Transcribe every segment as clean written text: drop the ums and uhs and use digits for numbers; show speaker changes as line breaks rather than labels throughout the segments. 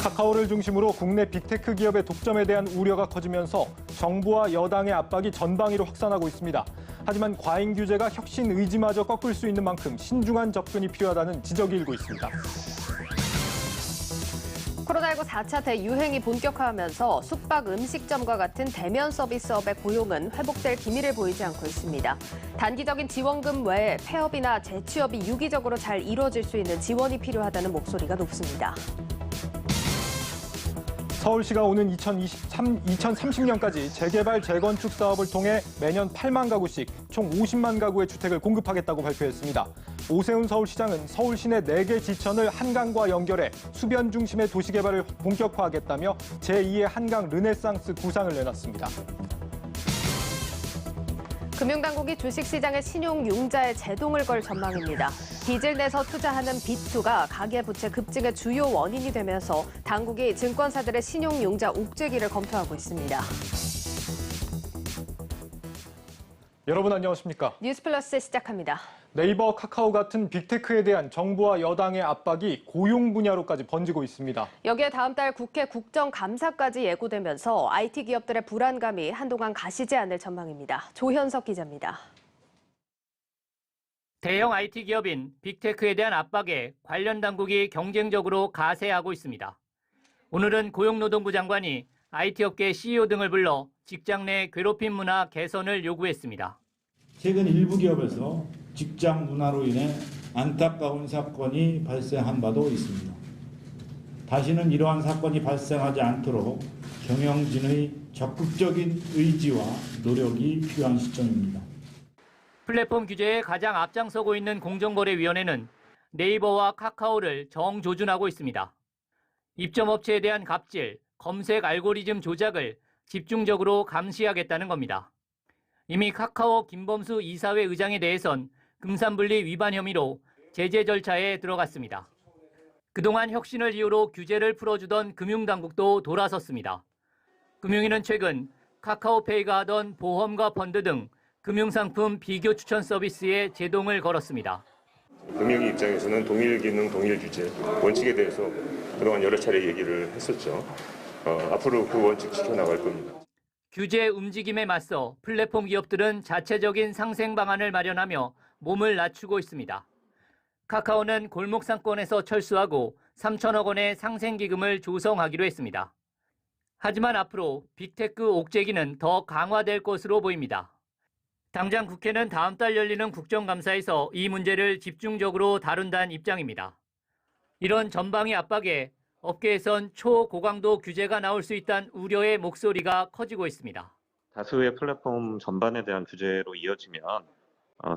카카오를 중심으로 국내 빅테크 기업의 독점에 대한 우려가 커지면서 정부와 여당의 압박이 전방위로 확산하고 있습니다. 하지만 과잉 규제가 혁신 의지마저 꺾을 수 있는 만큼 신중한 접근이 필요하다는 지적이 일고 있습니다.
코로나19 4차 대유행이 본격화하면서 숙박 음식점과 같은 대면 서비스업의 고용은 회복될 기미를 보이지 않고 있습니다. 단기적인 지원금 외에 폐업이나 재취업이 유기적으로 잘 이루어질 수 있는 지원이 필요하다는 목소리가 높습니다.
서울시가 오는 2030년까지 재개발, 재건축 사업을 통해 매년 8만 가구씩 총 50만 가구의 주택을 공급하겠다고 발표했습니다. 오세훈 서울시장은 서울 시내 4개 지천을 한강과 연결해 수변 중심의 도시개발을 본격화하겠다며 제2의 한강 르네상스 구상을 내놨습니다.
금융당국이 주식시장의 신용융자에 제동을 걸 전망입니다. 빚을 내서 투자하는 빚투가 가계부채 급증의 주요 원인이 되면서 당국이 증권사들의 신용융자 옥죄기를 검토하고 있습니다.
여러분 안녕하십니까?
뉴스플러스 시작합니다.
네이버, 카카오 같은 빅테크에 대한 정부와 여당의 압박이 고용 분야로까지 번지고 있습니다.
여기에 다음 달 국회 국정감사까지 예고되면서 IT 기업들의 불안감이 한동안 가시지 않을 전망입니다. 조현석 기자입니다.
대형 IT 기업인 빅테크에 대한 압박에 관련 당국이 경쟁적으로 가세하고 있습니다. 오늘은 고용노동부 장관이 IT 업계 CEO 등을 불러 직장 내 괴롭힘 문화 개선을 요구했습니다.
최근 일부 기업에서 직장 문화로 인해 안타까운 사건이 발생한 바도 있습니다. 다시는 이러한 사건이 발생하지 않도록 경영진의 적극적인 의지와 노력이 필요한 시점입니다.
플랫폼 규제에 가장 앞장서고 있는 공정거래위원회는 네이버와 카카오를 정조준하고 있습니다. 입점업체에 대한 갑질, 검색 알고리즘 조작을 집중적으로 감시하겠다는 겁니다. 이미 카카오 김범수 이사회 의장에 대해선 금산분리 위반 혐의로 제재 절차에 들어갔습니다. 그동안 혁신을 이유로 규제를 풀어주던 금융당국도 돌아섰습니다. 금융위는 최근 카카오페이가 하던 보험과 펀드 등 금융상품 비교 추천 서비스에 제동을 걸었습니다.
금융위 입장에서는 동일 기능, 동일 규제 원칙에 대해서 그동안 여러 차례 얘기를 했었죠. 앞으로 그 원칙 지켜나갈 겁니다.
규제 움직임에 맞서 플랫폼 기업들은 자체적인 상생 방안을 마련하며 몸을 낮추고 있습니다. 카카오는 골목 상권에서 철수하고 3천억 원의 상생기금을 조성하기로 했습니다. 하지만 앞으로 빅테크 옥죄기는 더 강화될 것으로 보입니다. 당장 국회는 다음 달 열리는 국정감사에서 이 문제를 집중적으로 다룬다는 입장입니다. 이런 전방위 압박에 업계에선 초고강도 규제가 나올 수 있다는 우려의 목소리가 커지고 있습니다.
다수의 플랫폼 전반에 대한 규제로 이어지면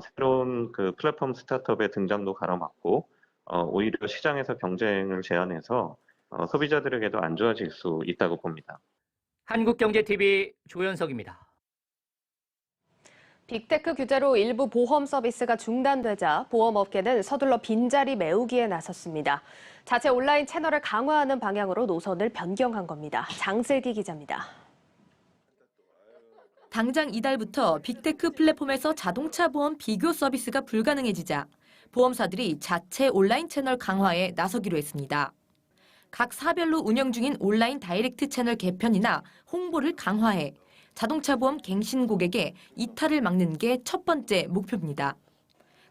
새로운 그 플랫폼 스타트업의 등장도 가로막고 오히려 시장에서 경쟁을 제한해서 소비자들에게도 안 좋아질 수 있다고 봅니다.
한국경제TV 조현석입니다.
빅테크 규제로 일부 보험 서비스가 중단되자 보험업계는 서둘러 빈자리 메우기에 나섰습니다. 자체 온라인 채널을 강화하는 방향으로 노선을 변경한 겁니다. 장슬기 기자입니다.
당장 이달부터 빅테크 플랫폼에서 자동차 보험 비교 서비스가 불가능해지자 보험사들이 자체 온라인 채널 강화에 나서기로 했습니다. 각 사별로 운영 중인 온라인 다이렉트 채널 개편이나 홍보를 강화해 자동차 보험 갱신 고객의 이탈을 막는 게 첫 번째 목표입니다.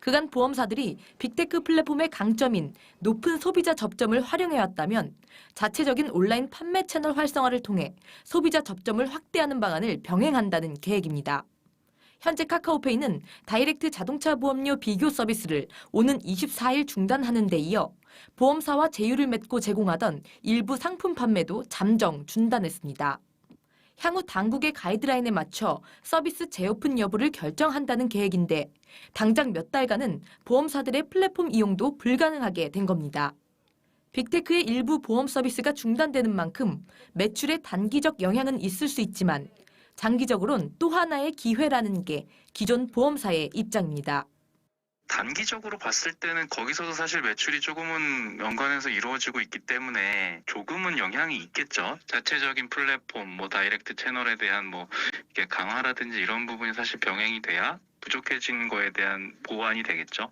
그간 보험사들이 빅테크 플랫폼의 강점인 높은 소비자 접점을 활용해왔다면 자체적인 온라인 판매 채널 활성화를 통해 소비자 접점을 확대하는 방안을 병행한다는 계획입니다. 현재 카카오페이는 다이렉트 자동차 보험료 비교 서비스를 오는 24일 중단하는 데 이어 보험사와 제휴를 맺고 제공하던 일부 상품 판매도 잠정 중단했습니다. 향후 당국의 가이드라인에 맞춰 서비스 재오픈 여부를 결정한다는 계획인데 당장 몇 달간은 보험사들의 플랫폼 이용도 불가능하게 된 겁니다. 빅테크의 일부 보험 서비스가 중단되는 만큼 매출에 단기적 영향은 있을 수 있지만 장기적으로는 또 하나의 기회라는 게 기존 보험사의 입장입니다.
단기적으로 봤을 때는 거기서도 사실 매출이 조금은 연관해서 이루어지고 있기 때문에 조금은 영향이 있겠죠. 자체적인 플랫폼, 다이렉트 채널에 대한 이게 강화라든지 이런 부분이 사실 병행이 돼야 부족해진 거에 대한 보완이 되겠죠.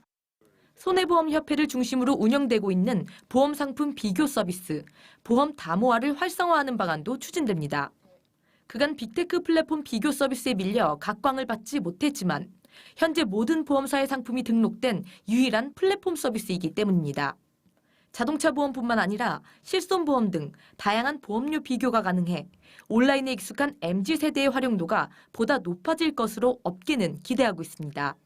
손해보험협회를 중심으로 운영되고 있는 보험상품 비교 서비스, 보험 다모아를 활성화하는 방안도 추진됩니다. 그간 빅테크 플랫폼 비교 서비스에 밀려 각광을 받지 못했지만 현재 모든 보험사의 상품이 등록된 유일한 플랫폼 서비스이기 때문입니다. 자동차 보험뿐만 아니라 실손보험 등 다양한 보험료 비교가 가능해 온라인에 익숙한 MZ세대의 활용도가 보다 높아질 것으로 업계는 기대하고 있습니다.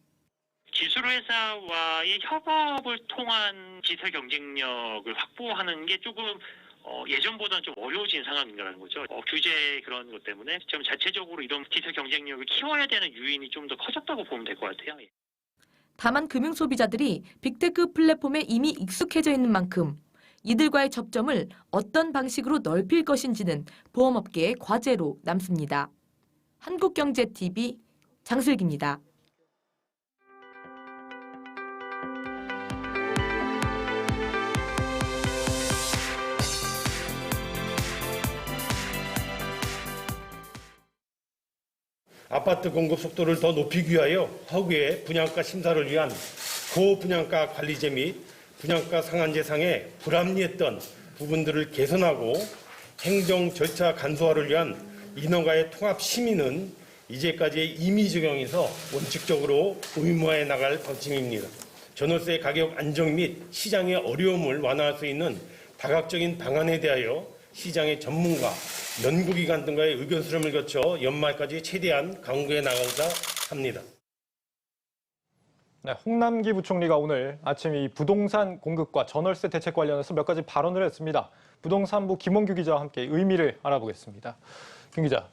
기술회사와의 협업을 통한 기술 경쟁력을 확보하는 게 조금 예전보다는 좀 어려워진 상황인가라는 거죠. 규제 그런 것 때문에 좀 자체적으로 이런 기술 경쟁력을 키워야 되는 요인이 좀 더 커졌다고 보면 될 것 같아요.
다만 금융 소비자들이 빅테크 플랫폼에 이미 익숙해져 있는 만큼 이들과의 접점을 어떤 방식으로 넓힐 것인지는 보험업계의 과제로 남습니다. 한국경제TV 장슬기입니다.
아파트 공급 속도를 더 높이기 위하여 허구의 분양가 심사를 위한 고분양가 관리제 및 분양가 상한제상의 불합리했던 부분들을 개선하고 행정 절차 간소화를 위한 인허가의 통합 심의는 이제까지의 임의 적용에서 원칙적으로 의무화해 나갈 방침입니다. 전월세 가격 안정 및 시장의 어려움을 완화할 수 있는 다각적인 방안에 대하여 시장의 전문가, 연구기관 등과의 의견 수렴을 거쳐 연말까지 최대한 강구해 나가고자 합니다.
네, 홍남기 부총리가 오늘 아침 이 부동산 공급과 전월세 대책 관련해서 몇 가지 발언을 했습니다. 부동산부 김원규 기자와 함께 의미를 알아보겠습니다. 김 기자,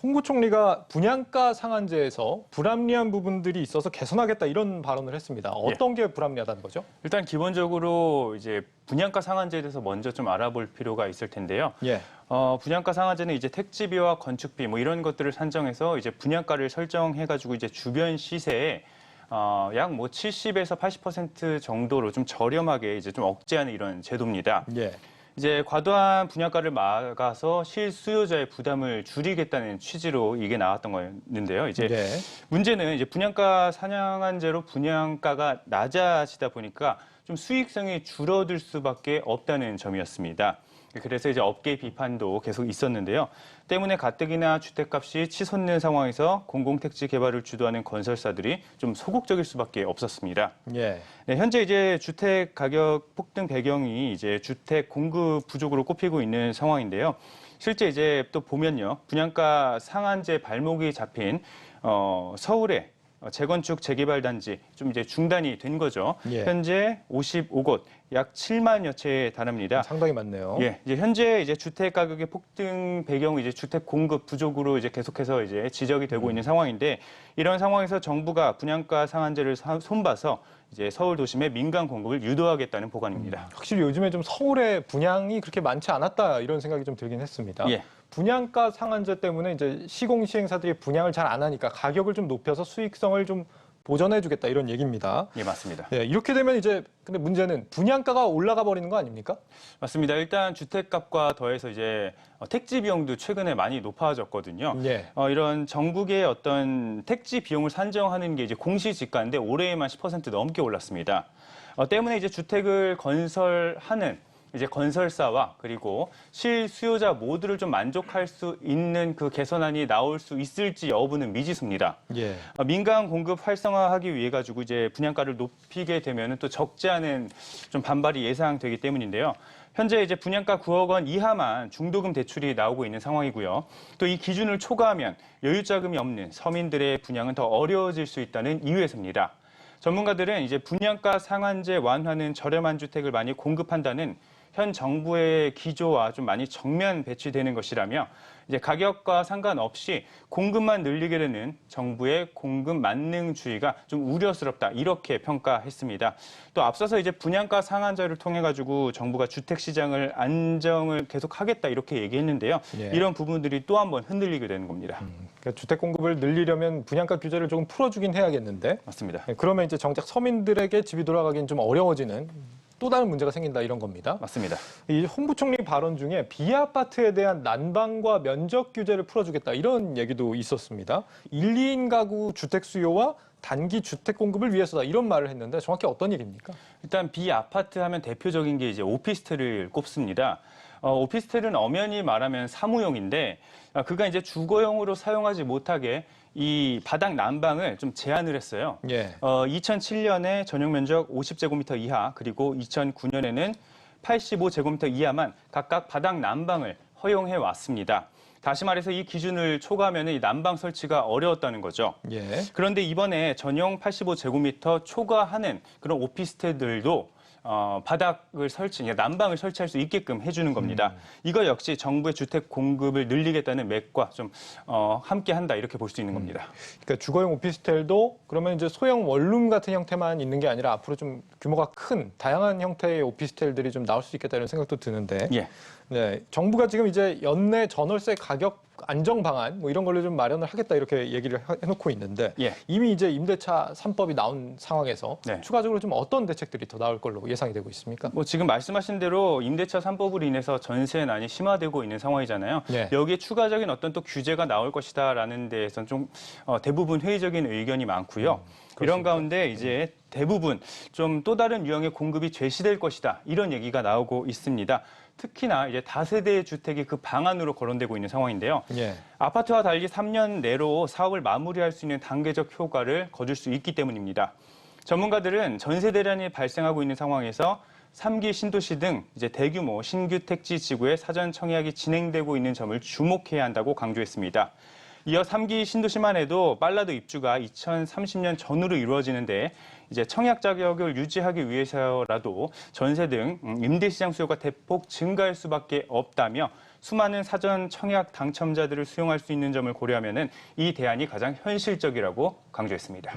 홍 부총리가 분양가 상한제에서 불합리한 부분들이 있어서 개선하겠다 이런 발언을 했습니다. 어떤 게 불합리하다는 거죠?
일단 기본적으로 이제 분양가 상한제에 대해서 먼저 좀 알아볼 필요가 있을 텐데요. 분양가 상한제는 이제 택지비와 건축비 뭐 이런 것들을 산정해서 이제 분양가를 설정해가지고 이제 주변 시세에 약 뭐 70에서 80% 정도로 좀 저렴하게 이제 좀 억제하는 이런 제도입니다. 이제 과도한 분양가를 막아서 실수요자의 부담을 줄이겠다는 취지로 이게 나왔던 거였는데요. 이제 문제는 이제 분양가 상한제로 분양가가 낮아지다 보니까 좀 수익성이 줄어들 수밖에 없다는 점이었습니다. 그래서 이제 업계 비판도 계속 있었는데요. 때문에 가뜩이나 주택값이 치솟는 상황에서 공공택지 개발을 주도하는 건설사들이 좀 소극적일 수밖에 없었습니다. 네, 현재 이제 주택 가격 폭등 배경이 이제 주택 공급 부족으로 꼽히고 있는 상황인데요. 실제 이제 또 보면요, 분양가 상한제 발목이 잡힌 서울의 재건축 재개발 단지 좀 이제 중단이 된 거죠. 현재 55곳, 약 7만여 채에 달합니다.
상당히 많네요.
이제 현재 이제 주택 가격의 폭등 배경이 이제 주택 공급 부족으로 이제 계속해서 이제 지적이 되고 있는 상황인데, 이런 상황에서 정부가 분양가 상한제를 손봐서 이제 서울 도심의 민간 공급을 유도하겠다는 보관입니다.
확실히 요즘에 좀 서울의 분양이 그렇게 많지 않았다 이런 생각이 좀 들긴 했습니다. 분양가 상한제 때문에 이제 시공시행사들이 분양을 잘 안 하니까 가격을 좀 높여서 수익성을 좀 보전해주겠다 이런 얘기입니다.
맞습니다.
이렇게 되면 이제 근데 문제는 분양가가 올라가 버리는 거 아닙니까?
맞습니다. 일단 주택값과 더해서 이제 택지 비용도 최근에 많이 높아졌거든요. 이런 전국의 어떤 택지 비용을 산정하는 게 이제 공시지가인데 올해에만 10% 넘게 올랐습니다. 때문에 이제 주택을 건설하는 이제 건설사와 그리고 실수요자 모두를 좀 만족할 수 있는 그 개선안이 나올 수 있을지 여부는 미지수입니다. 민간 공급 활성화하기 위해 가지고 이제 분양가를 높이게 되면은 또 적지 않은 좀 반발이 예상되기 때문인데요. 현재 이제 분양가 9억 원 이하만 중도금 대출이 나오고 있는 상황이고요. 또 이 기준을 초과하면 여유 자금이 없는 서민들의 분양은 더 어려워질 수 있다는 이유에서입니다. 전문가들은 이제 분양가 상한제 완화는 저렴한 주택을 많이 공급한다는 현 정부의 기조와 좀 많이 정면 배치되는 것이라며 이제 가격과 상관없이 공급만 늘리게 되는 정부의 공급 만능주의가 좀 우려스럽다 이렇게 평가했습니다. 또 앞서서 이제 분양가 상한제를 통해 가지고 정부가 주택 시장을 안정을 계속하겠다 이렇게 얘기했는데요. 이런 부분들이 또 한번 흔들리게 되는 겁니다.
그러니까 주택 공급을 늘리려면 분양가 규제를 조금 풀어주긴 해야겠는데.
맞습니다.
그러면 이제 정작 서민들에게 집이 돌아가긴 좀 어려워지는 또 다른 문제가 생긴다 이런 겁니다.
맞습니다.
이 홍 부총리 발언 중에 비아파트에 대한 난방과 면적 규제를 풀어주겠다 이런 얘기도 있었습니다. 1, 2인 가구 주택 수요와 단기 주택 공급을 위해서다 이런 말을 했는데 정확히 어떤 얘기입니까?
일단 비아파트 하면 대표적인 게 이제 오피스텔을 꼽습니다. 오피스텔은 엄연히 말하면 사무용인데 그가 이제 주거용으로 사용하지 못하게 이 바닥 난방을 좀 제한을 했어요. 2007년에 전용 면적 50제곱미터 이하 그리고 2009년에는 85제곱미터 이하만 각각 바닥 난방을 허용해 왔습니다. 다시 말해서 이 기준을 초과하면 이 난방 설치가 어려웠다는 거죠. 그런데 이번에 전용 85제곱미터 초과하는 그런 오피스텔들도 바닥을 난방을 설치할 수 있게끔 해주는 겁니다. 이거 역시 정부의 주택 공급을 늘리겠다는 맥과 좀 함께한다 이렇게 볼 수 있는 겁니다.
그러니까 주거용 오피스텔도 그러면 이제 소형 원룸 같은 형태만 있는 게 아니라 앞으로 좀 규모가 큰 다양한 형태의 오피스텔들이 좀 나올 수 있겠다 이런 생각도 드는데. 네, 정부가 지금 이제 연내 전월세 가격 안정 방안 뭐 이런 걸로 좀 마련을 하겠다 이렇게 얘기를 해놓고 있는데 이미 이제 임대차 3법이 나온 상황에서 추가적으로 좀 어떤 대책들이 더 나올 걸로 예상이 되고 있습니까?
뭐 지금 말씀하신 대로 임대차 3법으로 인해서 전세난이 심화되고 있는 상황이잖아요. 여기에 추가적인 어떤 또 규제가 나올 것이다라는 데에선 좀 대부분 회의적인 의견이 많고요. 이런 가운데 이제 대부분 좀 또 다른 유형의 공급이 제시될 것이다 이런 얘기가 나오고 있습니다. 특히나 이제 다세대 주택이 그 방안으로 거론되고 있는 상황인데요. 아파트와 달리 3년 내로 사업을 마무리할 수 있는 단계적 효과를 거둘 수 있기 때문입니다. 전문가들은 전세 대란이 발생하고 있는 상황에서 3기 신도시 등 이제 대규모 신규 택지 지구의 사전 청약이 진행되고 있는 점을 주목해야 한다고 강조했습니다. 이어 3기 신도시만 해도 빨라도 입주가 2030년 전후로 이루어지는데 이제 청약 자격을 유지하기 위해서라도 전세 등 임대시장 수요가 대폭 증가할 수밖에 없다며 수많은 사전 청약 당첨자들을 수용할 수 있는 점을 고려하면은 이 대안이 가장 현실적이라고 강조했습니다.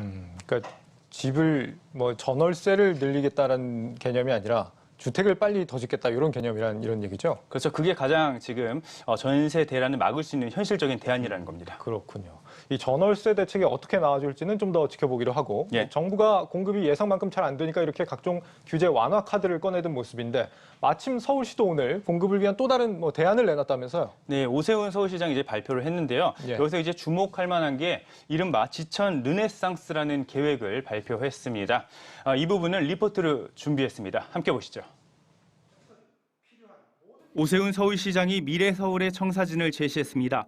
그러니까 집을 뭐 전월세를 늘리겠다는 개념이 아니라 주택을 빨리 더 짓겠다 이런 개념이란 얘기죠?
그렇죠. 그게 가장 지금 전세 대란을 막을 수 있는 현실적인 대안이라는 겁니다.
그렇군요. 이 전월세 대책이 어떻게 나와줄지는 좀 더 지켜보기로 하고 정부가 공급이 예상만큼 잘 안 되니까 이렇게 각종 규제 완화 카드를 꺼내든 모습인데 마침 서울시도 오늘 공급을 위한 또 다른 뭐 대안을 내놨다면서요?
네, 오세훈 서울시장이 이제 발표를 했는데요. 여기서 이제 주목할 만한 게 이른바 지천 르네상스라는 계획을 발표했습니다. 이 부분은 리포트를 준비했습니다. 함께 보시죠. 오세훈 서울시장이 미래 서울의 청사진을 제시했습니다.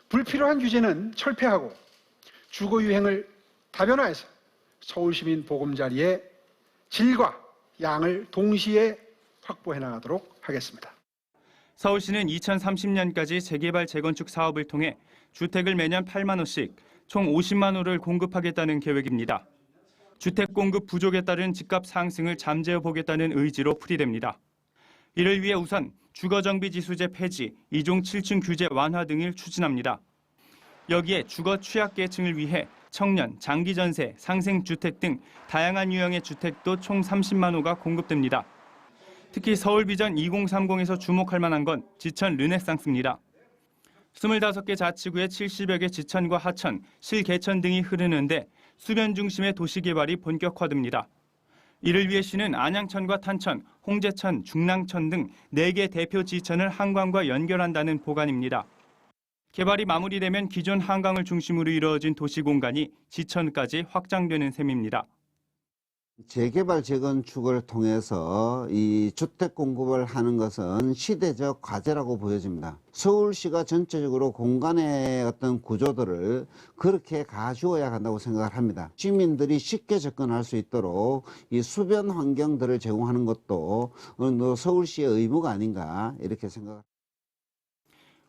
불필요한 규제는 철폐하고 주거 유행을 다변화해서 서울시민 보금자리의 질과 양을 동시에 확보해 나가도록 하겠습니다.
서울시는 2030년까지 재개발 재건축 사업을 통해 주택을 매년 8만 호씩 총 50만 호를 공급하겠다는 계획입니다. 주택 공급 부족에 따른 집값 상승을 잠재워 보겠다는 의지로 풀이됩니다. 이를 위해 우선 주거정비지수제 폐지, 2종 7층 규제 완화 등을 추진합니다. 여기에 주거 취약계층을 위해 청년, 장기전세, 상생주택 등 다양한 유형의 주택도 총 30만 호가 공급됩니다. 특히 서울비전 2030에서 주목할 만한 건 지천 르네상스입니다. 25개 자치구의 70여 개 지천과 하천, 실개천 등이 흐르는데 수변 중심의 도시개발이 본격화됩니다. 이를 위해 시는 안양천과 탄천, 홍제천, 중랑천 등 4개 대표 지천을 한강과 연결한다는 보관입니다. 개발이 마무리되면 기존 한강을 중심으로 이루어진 도시 공간이 지천까지 확장되는 셈입니다.
재개발 재건축을 통해서 이 주택 공급을 하는 것은 시대적 과제라고 보여집니다. 서울시가 전체적으로 공간의 어떤 구조들을 그렇게 가주어야 한다고 생각을 합니다. 시민들이 쉽게 접근할 수 있도록 이 수변 환경들을 제공하는 것도 어느 정도 서울시의 의무가 아닌가 이렇게 생각합니다.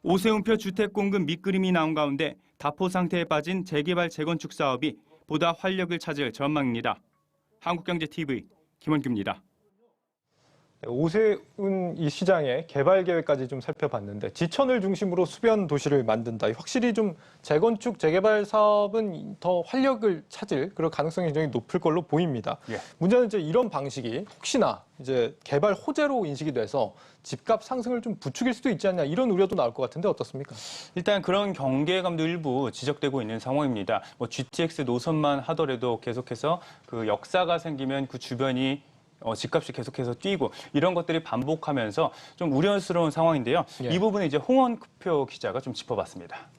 오세훈표 주택 공급 밑그림이 나온 가운데 다포 상태에 빠진 재개발 재건축 사업이 보다 활력을 찾을 전망입니다. 한국경제TV 김원규입니다.
오세훈 이 시장의 개발 계획까지 좀 살펴봤는데 지천을 중심으로 수변 도시를 만든다. 확실히 좀 재건축, 재개발 사업은 더 활력을 찾을 그런 가능성이 굉장히 높을 걸로 보입니다. 문제는 이제 이런 방식이 혹시나 이제 개발 호재로 인식이 돼서 집값 상승을 좀 부추길 수도 있지 않냐 이런 우려도 나올 것 같은데 어떻습니까?
일단 그런 경계감도 일부 지적되고 있는 상황입니다. 뭐 GTX 노선만 하더라도 계속해서 그 역사가 생기면 그 주변이 집값이 계속해서 뛰고 이런 것들이 반복하면서 좀 우려스러운 상황인데요. 이 부분은 이제 홍원표 기자가 좀 짚어봤습니다.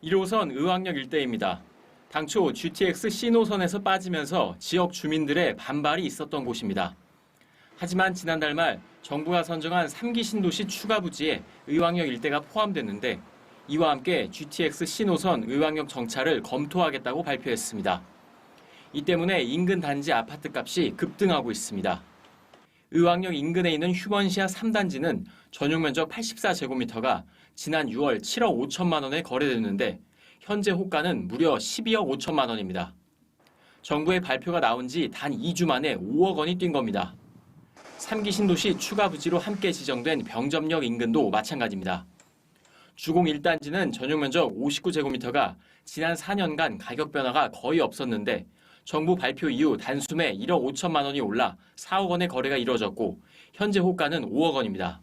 1호선 의왕역 일대입니다. 당초 GTX C노선에서 빠지면서 지역 주민들의 반발이 있었던 곳입니다. 하지만 지난달 말 정부가 선정한 3기 신도시 추가 부지에 의왕역 일대가 포함됐는데 이와 함께 GTX C노선 의왕역 정차를 검토하겠다고 발표했습니다. 이 때문에 인근 단지 아파트값이 급등하고 있습니다. 의왕역 인근에 있는 휴먼시아 3단지는 전용 면적 84제곱미터가 지난 6월 7억 5천만 원에 거래됐는데 현재 호가는 무려 12억 5천만 원입니다. 정부의 발표가 나온 지 단 2주 만에 5억 원이 뛴 겁니다. 3기 신도시 추가 부지로 함께 지정된 병점역 인근도 마찬가지입니다. 주공 1단지는 전용 면적 59제곱미터가 지난 4년간 가격 변화가 거의 없었는데 정부 발표 이후 단숨에 1억 5천만 원이 올라 4억 원의 거래가 이뤄졌고 현재 호가는 5억 원입니다.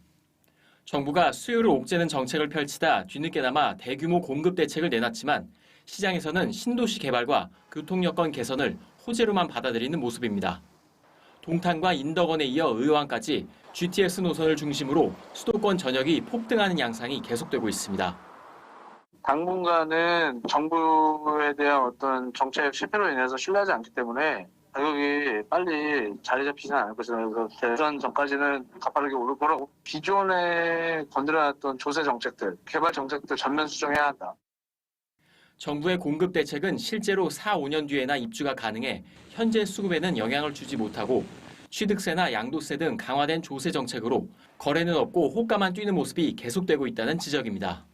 정부가 수요를 옥죄는 정책을 펼치다 뒤늦게나마 대규모 공급 대책을 내놨지만 시장에서는 신도시 개발과 교통 여건 개선을 호재로만 받아들이는 모습입니다. 동탄과 인덕원에 이어 의왕까지 GTX 노선을 중심으로 수도권 전역이 폭등하는 양상이 계속되고 있습니다.
당분간은 정부에 대한 어떤 정책 실패로 인해서 신뢰하지 않기 때문에 가격이 빨리 자리 잡히지는 않을 것이다. 그래서 대선 전까지는 가파르게 오를 거라고. 기존에 건드려놨던 조세 정책들, 개발 정책들 전면 수정해야 한다.
정부의 공급 대책은 실제로 4, 5년 뒤에나 입주가 가능해 현재 수급에는 영향을 주지 못하고 취득세나 양도세 등 강화된 조세 정책으로 거래는 없고 호가만 뛰는 모습이 계속되고 있다는 지적입니다.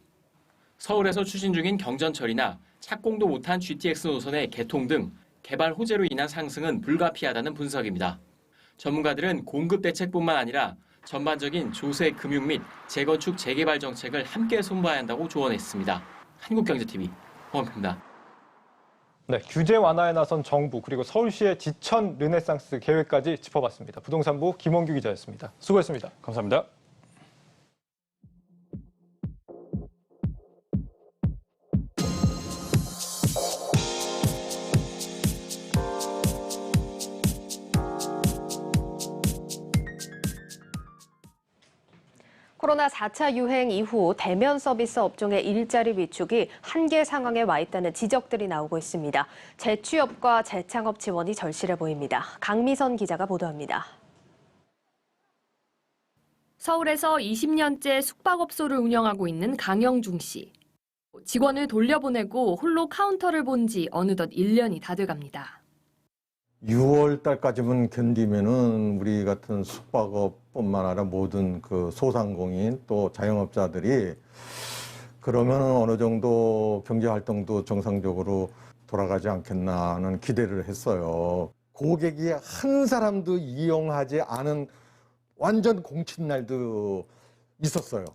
서울에서 추진 중인 경전철이나 착공도 못한 GTX 노선의 개통 등 개발 호재로 인한 상승은 불가피하다는 분석입니다. 전문가들은 공급 대책뿐만 아니라 전반적인 조세, 금융 및 재건축, 재개발 정책을 함께 손봐야 한다고 조언했습니다. 한국경제TV 홍원표입니다.
네, 규제 완화에 나선 정부 그리고 서울시의 지천 르네상스 계획까지 짚어봤습니다. 부동산부 김원규 기자였습니다. 수고했습니다.
감사합니다.
코로나 4차 유행 이후 대면 서비스 업종의 일자리 위축이 한계 상황에 와 있다는 지적들이 나오고 있습니다. 재취업과 재창업 지원이 절실해 보입니다. 강미선 기자가 보도합니다.
서울에서 20년째 숙박업소를 운영하고 있는 강영중 씨. 직원을 돌려보내고 홀로 카운터를 본 지 어느덧 1년이 다 돼갑니다.
6월 달까지만 견디면은 우리 같은 숙박업뿐만 아니라 모든 그 소상공인 또 자영업자들이 그러면 어느 정도 경제 활동도 정상적으로 돌아가지 않겠나 하는 기대를 했어요. 고객이 한 사람도 이용하지 않은 완전 공친 날도 있었어요.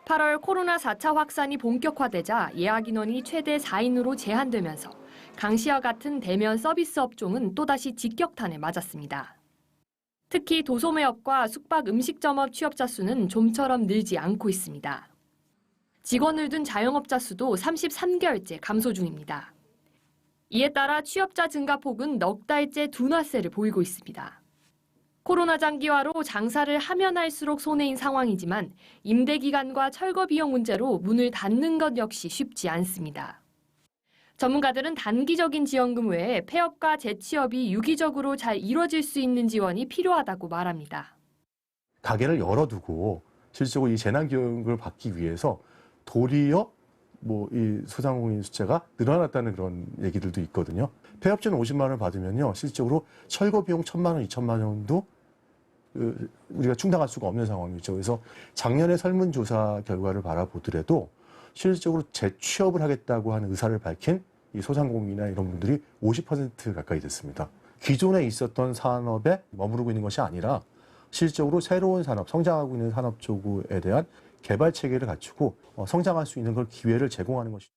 8월 코로나 4차 확산이 본격화되자 예약 인원이 최대 4인으로 제한되면서 강 씨와 같은 대면 서비스 업종은 또다시 직격탄을 맞았습니다. 특히 도소매업과 숙박 음식점업 취업자 수는 좀처럼 늘지 않고 있습니다. 직원을 둔 자영업자 수도 33개월째 감소 중입니다. 이에 따라 취업자 증가폭은 넉 달째 둔화세를 보이고 있습니다. 코로나 장기화로 장사를 하면 할수록 손해인 상황이지만 임대 기간과 철거 비용 문제로 문을 닫는 것 역시 쉽지 않습니다. 전문가들은 단기적인 지원금 외에 폐업과 재취업이 유기적으로 잘 이뤄질 수 있는 지원이 필요하다고 말합니다.
가게를 열어두고 실질적으로 이 재난기금을 받기 위해서 도리어 이 소상공인 숫자가 늘어났다는 그런 얘기들도 있거든요. 폐업자는 50만 원을 받으면요, 실질적으로 철거 비용 1,000만 원, 2,000만 원도 우리가 충당할 수가 없는 상황이죠. 그래서 작년에 설문조사 결과를 바라보더라도 실질적으로 재취업을 하겠다고 하는 의사를 밝힌 이 소상공인이나 이런 분들이 50% 가까이 됐습니다. 기존에 있었던 산업에 머무르고 있는 것이 아니라 실질적으로 새로운 산업, 성장하고 있는 산업 쪽에 대한 개발 체계를 갖추고 성장할 수 있는 걸 기회를 제공하는 것입니다.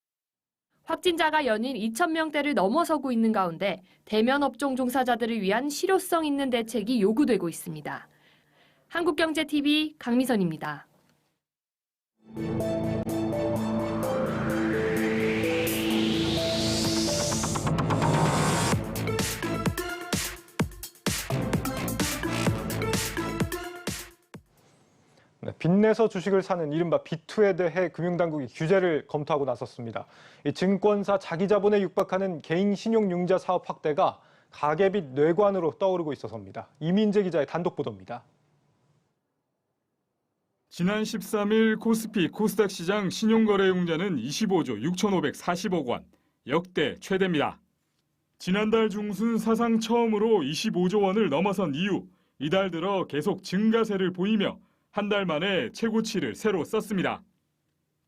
확진자가 연일 2,000명대를 넘어서고 있는 가운데 대면 업종 종사자들을 위한 실효성 있는 대책이 요구되고 있습니다. 한국경제TV 강미선입니다.
빚내서 주식을 사는 이른바 B2에 대해 금융당국이 규제를 검토하고 나섰습니다. 이 증권사 자기자본에 육박하는 개인 신용융자 사업 확대가 가계빚 뇌관으로 떠오르고 있어서입니다. 이민재 기자의 단독 보도입니다.
지난 13일 코스피 코스닥 시장 신용거래융자는 25조 6,540억 원, 역대 최대입니다. 지난달 중순 사상 처음으로 25조 원을 넘어선 이후 이달 들어 계속 증가세를 보이며 한 달 만에 최고치를 새로 썼습니다.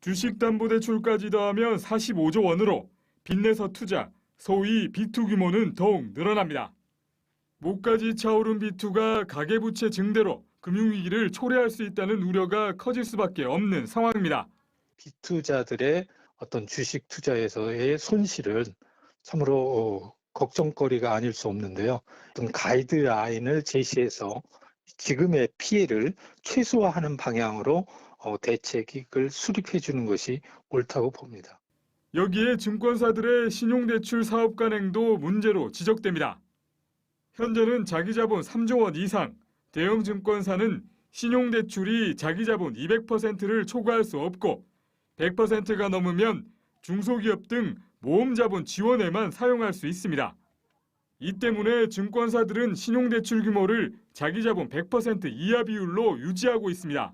주식담보대출까지 더하면 45조 원으로 빚내서 투자, 소위 B2 규모는 더욱 늘어납니다. 목까지 차오른 B2가 가계부채 증대로 금융위기를 초래할 수 있다는 우려가 커질 수밖에 없는 상황입니다.
비투자들의 어떤 주식 투자에서의 손실은 참으로 걱정거리가 아닐 수 없는데요. 어떤 가이드라인을 제시해서 지금의 피해를 최소화하는 방향으로 대책을 수립해 주는 것이 옳다고 봅니다.
여기에 증권사들의 신용대출 사업 관행도 문제로 지적됩니다. 현재는 자기자본 3조 원 이상, 대형 증권사는 신용대출이 자기자본 200%를 초과할 수 없고 100%가 넘으면 중소기업 등 모험자본 지원에만 사용할 수 있습니다. 이 때문에 증권사들은 신용대출 규모를 자기자본 100% 이하 비율로 유지하고 있습니다.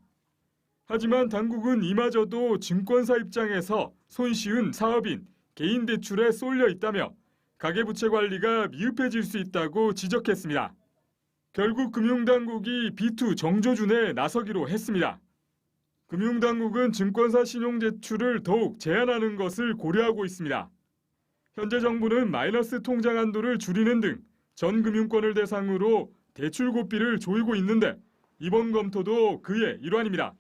하지만 당국은 이마저도 증권사 입장에서 손쉬운 사업인 개인 대출에 쏠려 있다며 가계부채 관리가 미흡해질 수 있다고 지적했습니다. 결국 금융당국이 B2 정조준에 나서기로 했습니다. 금융당국은 증권사 신용대출을 더욱 제한하는 것을 고려하고 있습니다. 현재 정부는 마이너스 통장 한도를 줄이는 등 전 금융권을 대상으로 대출 고삐를 조이고 있는데 이번 검토도 그의 일환입니다.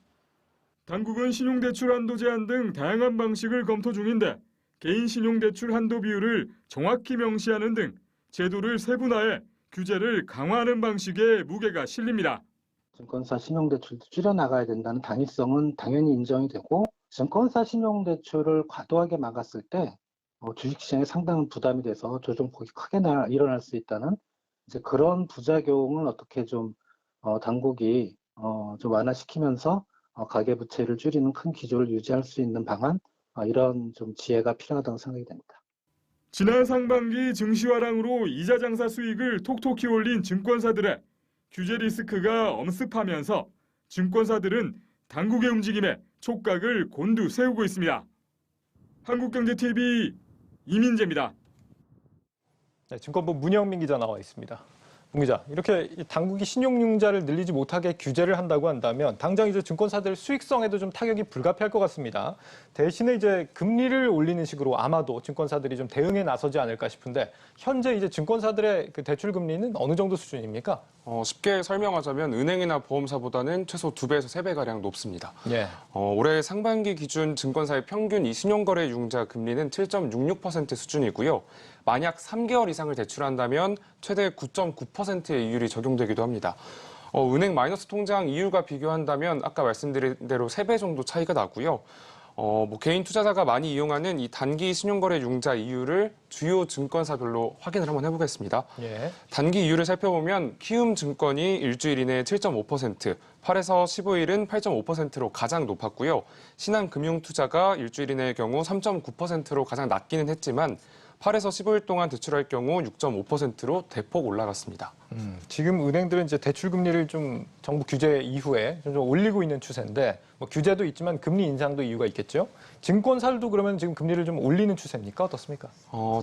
당국은 신용대출 한도 제한 등 다양한 방식을 검토 중인데 개인 신용대출 한도 비율을 정확히 명시하는 등 제도를 세분화해 규제를 강화하는 방식에 무게가 실립니다.
증권사 신용대출도 줄여나가야 된다는 당위성은 당연히 인정이 되고 증권사 신용대출을 과도하게 막았을 때 주식시장에 상당한 부담이 돼서 조정폭이 크게 일어날 수 있다는 이제 그런 부작용을 어떻게 좀 당국이 좀 완화시키면서 가계부채를 줄이는 큰 기조를 유지할 수 있는 방안 이런 좀 지혜가 필요하다고 생각이 됩니다.
지난 상반기 증시화랑으로 이자 장사 수익을 톡톡히 올린 증권사들의 규제 리스크가 엄습하면서 증권사들은 당국의 움직임에 촉각을 곤두세우고 있습니다. 한국경제TV 이민재입니다.
네, 증권부 문영민 기자 나와 있습니다. 문 기자, 이렇게 당국이 신용융자를 늘리지 못하게 규제를 한다고 한다면 당장 이제 증권사들 수익성에도 좀 타격이 불가피할 것 같습니다. 대신에 이제 금리를 올리는 식으로 아마도 증권사들이 좀 대응에 나서지 않을까 싶은데 현재 이제 증권사들의 그 대출 금리는 어느 정도 수준입니까?
쉽게 설명하자면 은행이나 보험사보다는 최소 2배에서 3배가량 높습니다.
예.
올해 상반기 기준 증권사의 평균 이신용거래 융자 금리는 7.66% 수준이고요. 만약 3개월 이상을 대출한다면 최대 9.9%의 이율이 적용되기도 합니다. 은행 마이너스 통장 이율과 비교한다면 아까 말씀드린 대로 3배 정도 차이가 나고요. 개인 투자자가 많이 이용하는 이 단기 신용거래 융자 이율을 주요 증권사별로 확인을 한번 해보겠습니다.
예.
단기 이율을 살펴보면 키움증권이 일주일 이내에 7.5%, 8에서 15일은 8.5%로 가장 높았고요. 신한금융투자가 일주일 이내의 경우 3.9%로 가장 낮기는 했지만 8에서 15일 동안 대출할 경우 6.5%로 대폭 올라갔습니다.
지금 은행들은 이제 대출 금리를 좀 정부 규제 이후에 좀 올리고 있는 추세인데 뭐 규제도 있지만 금리 인상도 이유가 있겠죠. 증권사들도 그러면 지금 금리를 좀 올리는 추세입니까? 어떻습니까?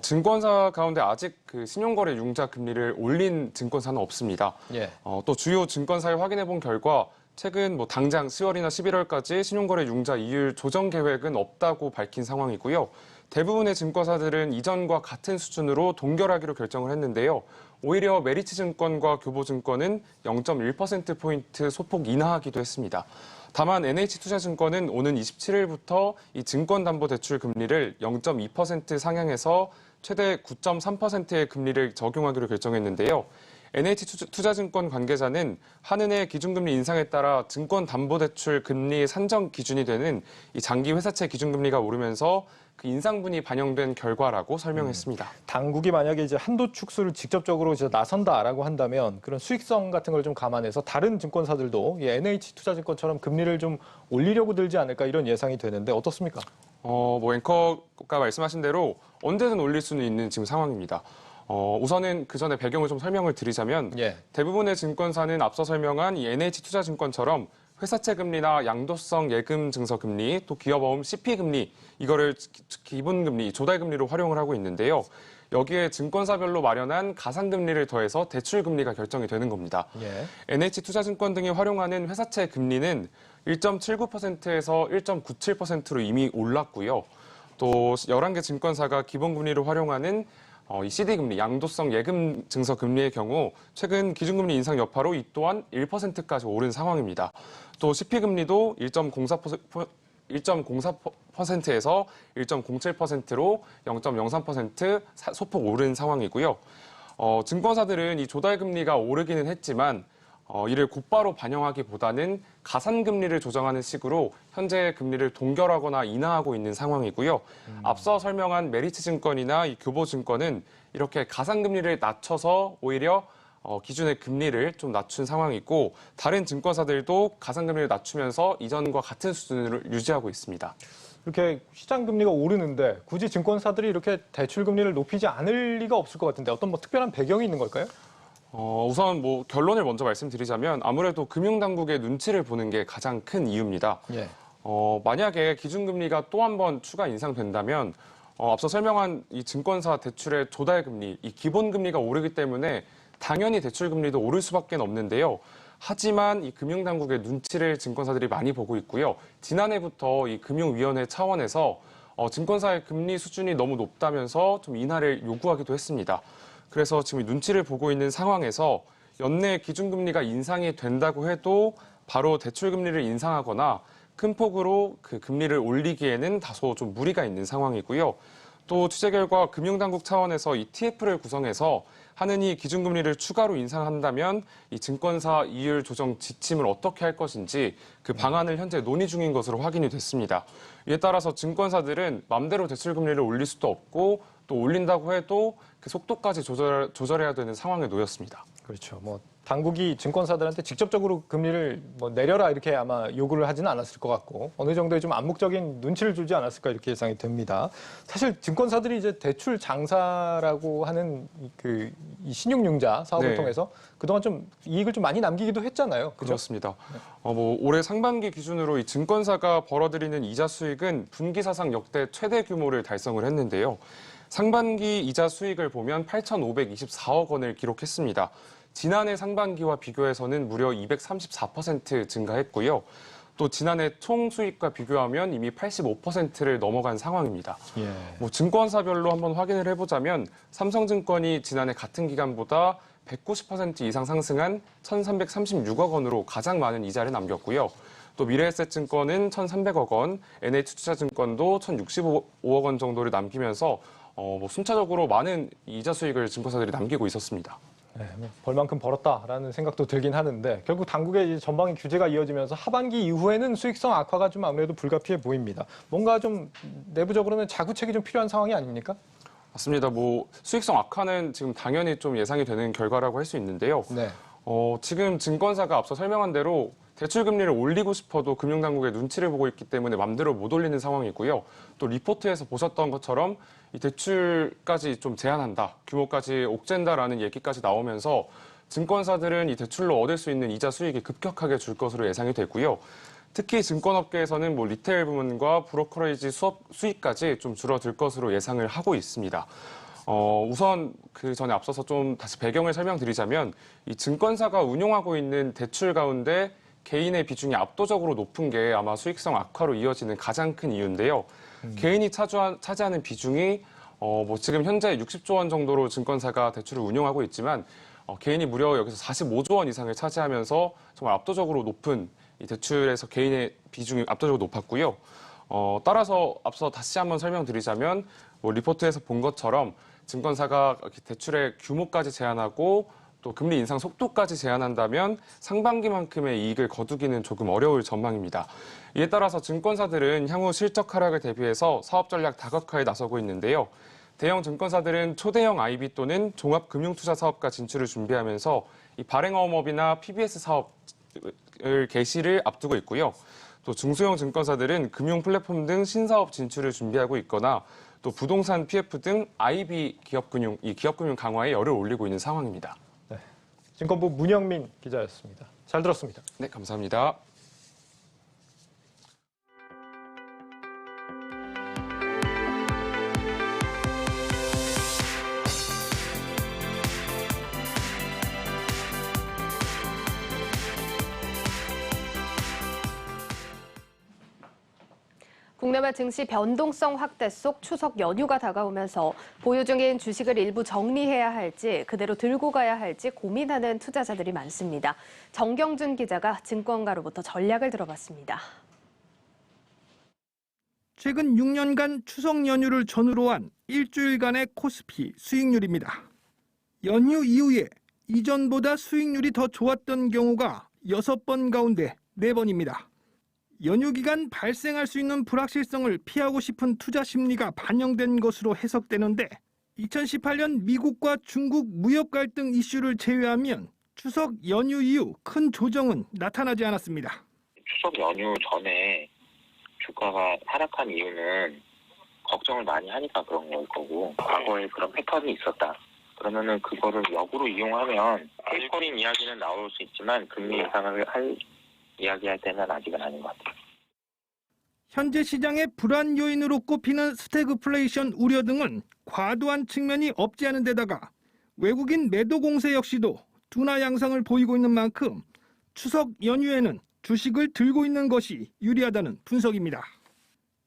증권사 가운데 아직 그 신용거래 융자 금리를 올린 증권사는 없습니다.
예.
또 주요 증권사에 확인해 본 결과 최근 당장 10월이나 11월까지 신용거래 융자 이율 조정 계획은 없다고 밝힌 상황이고요. 대부분의 증권사들은 이전과 같은 수준으로 동결하기로 결정을 했는데요. 오히려 메리츠증권과 교보증권은 0.1%포인트 소폭 인하하기도 했습니다. 다만 NH투자증권은 오는 27일부터 이 증권담보대출 금리를 0.2% 상향해서 최대 9.3%의 금리를 적용하기로 결정했는데요. NH투자증권 관계자는 한은의 기준금리 인상에 따라 증권담보대출 금리 산정 기준이 되는 이 장기 회사채 기준금리가 오르면서 그 인상분이 반영된 결과라고 설명했습니다.
당국이 만약에 이제 한도 축소를 직접적으로 이제 나선다라고 한다면 그런 수익성 같은 걸 좀 감안해서 다른 증권사들도 이 NH투자증권처럼 금리를 좀 올리려고 들지 않을까 이런 예상이 되는데 어떻습니까?
뭐 앵커가 말씀하신 대로 언제든 올릴 수는 있는 지금 상황입니다. 우선은 그 전에 배경을 좀 설명을 드리자면 대부분의 증권사는 앞서 설명한 이 NH투자증권처럼 회사채 금리나 양도성 예금 증서 금리, 또 기업어음 CP 금리 이거를 기본 금리, 조달 금리로 활용을 하고 있는데요. 여기에 증권사별로 마련한 가상 금리를 더해서 대출 금리가 결정이 되는 겁니다. NH투자증권 등이 활용하는 회사채 금리는 1.79%에서 1.97%로 이미 올랐고요. 또 11개 증권사가 기본 금리로 활용하는 이 CD금리, 양도성 예금 증서 금리의 경우 최근 기준금리 인상 여파로 이 또한 1%까지 오른 상황입니다. 또 CP금리도 1.04%에서 1.07%로 0.03% 소폭 오른 상황이고요. 증권사들은 이 조달금리가 오르기는 했지만 이를 곧바로 반영하기보다는 가산금리를 조정하는 식으로 현재 금리를 동결하거나 인하하고 있는 상황이고요. 앞서 설명한 메리츠증권이나 이 교보증권은 이렇게 가산금리를 낮춰서 오히려 기준의 금리를 좀 낮춘 상황이고 다른 증권사들도 가산금리를 낮추면서 이전과 같은 수준을 유지하고 있습니다.
이렇게 시장 금리가 오르는데 굳이 증권사들이 이렇게 대출 금리를 높이지 않을 리가 없을 것 같은데 어떤 뭐 특별한 배경이 있는 걸까요?
우선 뭐 결론을 먼저 말씀드리자면 아무래도 금융당국의 눈치를 보는 게 가장 큰 이유입니다. 만약에 기준금리가 또 한 번 추가 인상된다면 앞서 설명한 이 증권사 대출의 조달금리, 이 기본금리가 오르기 때문에 당연히 대출금리도 오를 수밖에 없는데요. 하지만 이 금융당국의 눈치를 증권사들이 많이 보고 있고요. 지난해부터 이 금융위원회 차원에서 증권사의 금리 수준이 너무 높다면서 좀 인하를 요구하기도 했습니다. 그래서 지금 눈치를 보고 있는 상황에서 연내 기준금리가 인상이 된다고 해도 바로 대출금리를 인상하거나 큰 폭으로 그 금리를 올리기에는 다소 좀 무리가 있는 상황이고요. 또 취재 결과 금융당국 차원에서 이 TF를 구성해서 한은이 기준금리를 추가로 인상한다면 이 증권사 이율 조정 지침을 어떻게 할 것인지 그 방안을 현재 논의 중인 것으로 확인이 됐습니다. 이에 따라서 증권사들은 맘대로 대출금리를 올릴 수도 없고 또 올린다고 해도 그 속도까지 조절해야 되는 상황에 놓였습니다.
그렇죠. 뭐 당국이 증권사들한테 직접적으로 금리를 뭐 내려라 이렇게 아마 요구를 하지는 않았을 것 같고 어느 정도의 좀 암묵적인 눈치를 주지 않았을까 이렇게 예상이 됩니다. 사실 증권사들이 이제 대출 장사라고 하는 이 신용융자 사업을 통해서 그동안 좀 이익을 좀 많이 남기기도 했잖아요. 그죠?
그렇습니다. 뭐 올해 상반기 기준으로 이 증권사가 벌어들이는 이자 수익은 분기 사상 역대 최대 규모를 달성을 했는데요. 상반기 이자 수익을 보면 8,524억 원을 기록했습니다. 지난해 상반기와 비교해서는 무려 234% 증가했고요. 또 지난해 총 수익과 비교하면 이미 85%를 넘어간 상황입니다. 뭐 증권사별로 한번 확인을 해보자면 삼성증권이 지난해 같은 기간보다 190% 이상 상승한 1,336억 원으로 가장 많은 이자를 남겼고요. 또 미래에셋증권은 1,300억 원, NH투자증권도 1,065억 원 정도를 남기면서 뭐 순차적으로 많은 이자 수익을 증권사들이 남기고 있었습니다.
네, 벌 만큼 벌었다라는 생각도 들긴 하는데 결국 당국의 전방위 규제가 이어지면서 하반기 이후에는 수익성 악화가 좀 아무래도 불가피해 보입니다. 뭔가 좀 내부적으로는 자구책이 좀 필요한 상황이 아닙니까?
맞습니다. 뭐 수익성 악화는 지금 당연히 좀 예상이 되는 결과라고 할 수 있는데요. 지금 증권사가 앞서 설명한 대로 대출 금리를 올리고 싶어도 금융당국의 눈치를 보고 있기 때문에 맘대로 못 올리는 상황이고요. 또 리포트에서 보셨던 것처럼 이 대출까지 좀 제한한다, 규모까지 옥죄한다라는 얘기까지 나오면서 증권사들은 이 대출로 얻을 수 있는 이자 수익이 급격하게 줄 것으로 예상이 되고요. 특히 증권업계에서는 뭐 리테일 부문과 브로커리지 수익까지 좀 줄어들 것으로 예상을 하고 있습니다. 우선 그 전에 앞서서 좀 다시 배경을 설명드리자면 이 증권사가 운용하고 있는 대출 가운데 개인의 비중이 압도적으로 높은 게 아마 수익성 악화로 이어지는 가장 큰 이유인데요. 개인이 차지하는 비중이 뭐 지금 현재 60조 원 정도로 증권사가 대출을 운용하고 있지만 개인이 무려 여기서 45조 원 이상을 차지하면서 정말 압도적으로 높은 이 대출에서 개인의 비중이 압도적으로 높았고요. 따라서 앞서 다시 한번 설명드리자면 뭐 리포트에서 본 것처럼 증권사가 대출의 규모까지 제한하고 또 금리 인상 속도까지 제한한다면 상반기만큼의 이익을 거두기는 조금 어려울 전망입니다. 이에 따라서 증권사들은 향후 실적 하락을 대비해서 사업 전략 다각화에 나서고 있는데요. 대형 증권사들은 초대형 IB 또는 종합금융투자 사업가 진출을 준비하면서 이 발행어업이나 PBS 사업을 개시를 앞두고 있고요. 또 중소형 증권사들은 금융 플랫폼 등 신사업 진출을 준비하고 있거나 또 부동산 PF 등 IB 기업금융 강화에 열을 올리고 있는 상황입니다.
네, 증권부 문영민 기자였습니다. 잘 들었습니다.
네, 감사합니다.
국내외 증시 변동성 확대 속 추석 연휴가 다가오면서 보유 중인 주식을 일부 정리해야 할지 그대로 들고 가야 할지 고민하는 투자자들이 많습니다. 정경준 기자가 증권가로부터 전략을 들어봤습니다.
최근 6년간 추석 연휴를 전후로 한 일주일간의 코스피 수익률입니다. 연휴 이후에 이전보다 수익률이 더 좋았던 경우가 6번 가운데 4번입니다. 연휴 기간 발생할 수 있는 불확실성을 피하고 싶은 투자 심리가 반영된 것으로 해석되는데 2018년 미국과 중국 무역 갈등 이슈를 제외하면 추석 연휴 이후 큰 조정은 나타나지 않았습니다.
추석 연휴 전에 주가가 하락한 이유는 걱정을 많이 하니까 그런 걸 거고 과거에 그런 패턴이 있었다. 그러면은 그거를 역으로 이용하면 일거린 이야기는 나올 수 있지만 금리 인상을 이야기할 때는 아직은 아닌 것 같아요.
현재 시장의 불안 요인으로 꼽히는 스태그플레이션 우려 등은 과도한 측면이 없지 않은 데다가 외국인 매도 공세 역시도 둔화 양상을 보이고 있는 만큼 추석 연휴에는 주식을 들고 있는 것이 유리하다는 분석입니다.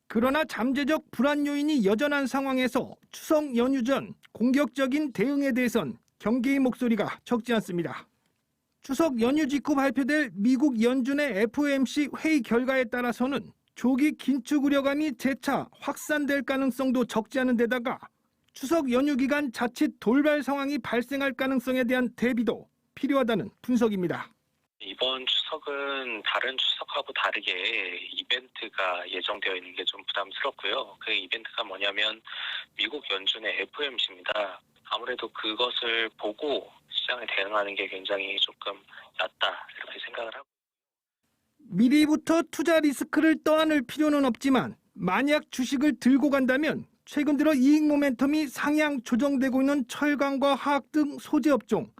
그러나 잠재적 불안 요인이 여전한 상황에서 추석 연휴 전 공격적인 대응에 대해선 경계의 목소리가 적지 않습니다. 추석 연휴 직후 발표될 미국 연준의 FOMC 회의 결과에 따라서는 조기 긴축 우려감이 재차 확산될 가능성도 적지 않은 데다가 추석 연휴 기간 자칫 돌발 상황이 발생할 가능성에 대한 대비도 필요하다는 분석입니다.
이번 추석은 다른 추석하고 다르게 이벤트가 예정되어 있는 게 좀 부담스럽고요. 그 이벤트가 뭐냐면 미국 연준의 FOMC입니다. 아무래도 그것을 보고 시장에 대응하는 게 굉장히 조금 낫다 이렇게 생각을 하고.
미리부터 투자 리스크를 떠안을 필요는 없지만 만약 주식을 들고 간다면 최근 들어 이익 모멘텀이 상향 조정되고 있는 철강과 화학 등 소재 업종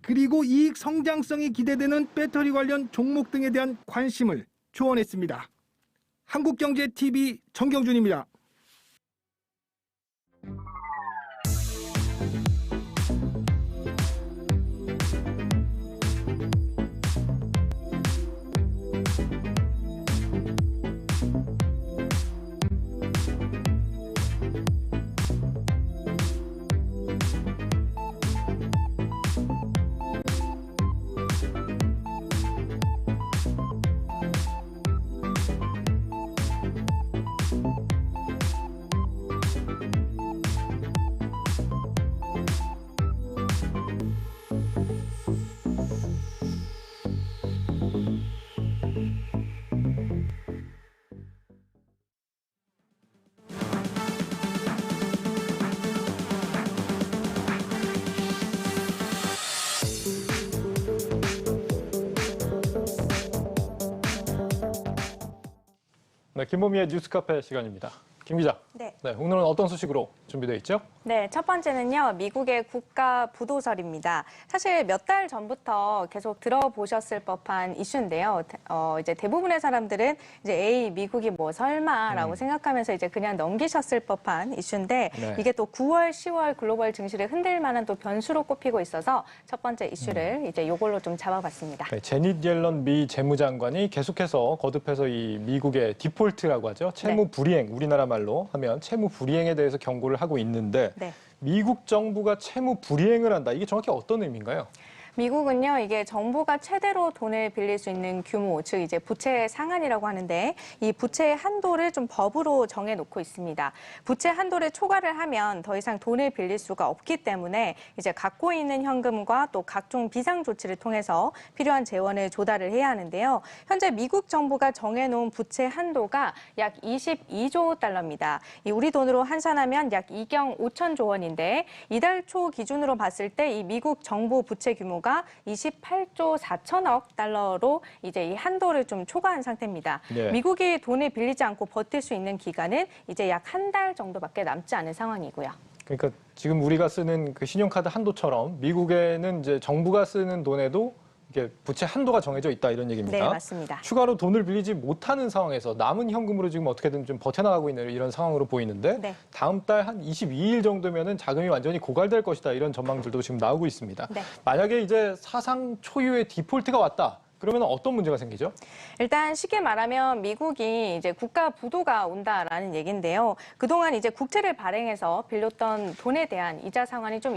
그리고 이익 성장성이 기대되는 배터리 관련 종목 등에 대한 관심을 조언했습니다. 한국경제TV 정경준입니다.
네, 김보미의 뉴스카페 시간입니다. 김 기자.
네.
오늘은 어떤 소식으로 준비되어 있죠?
네, 첫 번째는요, 미국의 국가 부도설입니다. 사실 몇 달 전부터 계속 들어보셨을 법한 이슈인데요. 이제 대부분의 사람들은 이제 에이, 미국이 뭐 설마라고 생각하면서 이제 그냥 넘기셨을 법한 이슈인데
네.
이게 또 9월, 10월 글로벌 증시를 흔들 만한 또 변수로 꼽히고 있어서 첫 번째 이슈를 이제 요걸로 좀 잡아봤습니다.
네, 제닛 옐런 미 재무장관이 계속해서 거듭해서 이 미국의 디폴트라고 하죠. 채무 불이행, 우리나라 말로 하면 채무 불이행에 대해서 경고를 하고 있는데
네.
미국 정부가 채무 불이행을 한다. 이게 정확히 어떤 의미인가요?
미국은요, 이게 정부가 최대로 돈을 빌릴 수 있는 규모, 즉 이제 부채 상한이라고 하는데 이 부채의 한도를 좀 법으로 정해놓고 있습니다. 부채 한도를 초과를 하면 더 이상 돈을 빌릴 수가 없기 때문에 이제 갖고 있는 현금과 또 각종 비상 조치를 통해서 필요한 재원을 조달을 해야 하는데요. 현재 미국 정부가 정해놓은 부채 한도가 약 22조 달러입니다. 이 우리 돈으로 환산하면 약 2경 5천조 원인데 이달 초 기준으로 봤을 때 이 미국 정부 부채 규모가 28조 4천억 달러로 이제 이 한도를 좀 초과한 상태입니다.
네.
미국이 돈을 빌리지 않고 버틸 수 있는 기간은 이제 약 한 달 정도밖에 남지 않은 상황이고요.
그러니까 지금 우리가 쓰는 그 신용카드 한도처럼 미국에는 이제 정부가 쓰는 돈에도 이게 부채 한도가 정해져 있다 이런 얘기입니다.
네, 맞습니다.
추가로 돈을 빌리지 못하는 상황에서 남은 현금으로 지금 어떻게든 좀 버텨나가고 있는 이런 상황으로 보이는데
네.
다음 달 한 22일 정도면은 자금이 완전히 고갈될 것이다 이런 전망들도 지금 나오고 있습니다.
네.
만약에 이제 사상 초유의 디폴트가 왔다. 그러면 어떤 문제가 생기죠?
일단 쉽게 말하면 미국이 이제 국가 부도가 온다라는 얘기인데요. 그동안 이제 국채를 발행해서 빌렸던 돈에 대한 이자 상환이 좀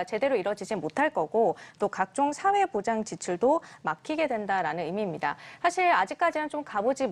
제대로 이루어지지 못할 거고 또 각종 사회 보장 지출도 막히게 된다라는 의미입니다. 사실 아직까지는 좀 가보지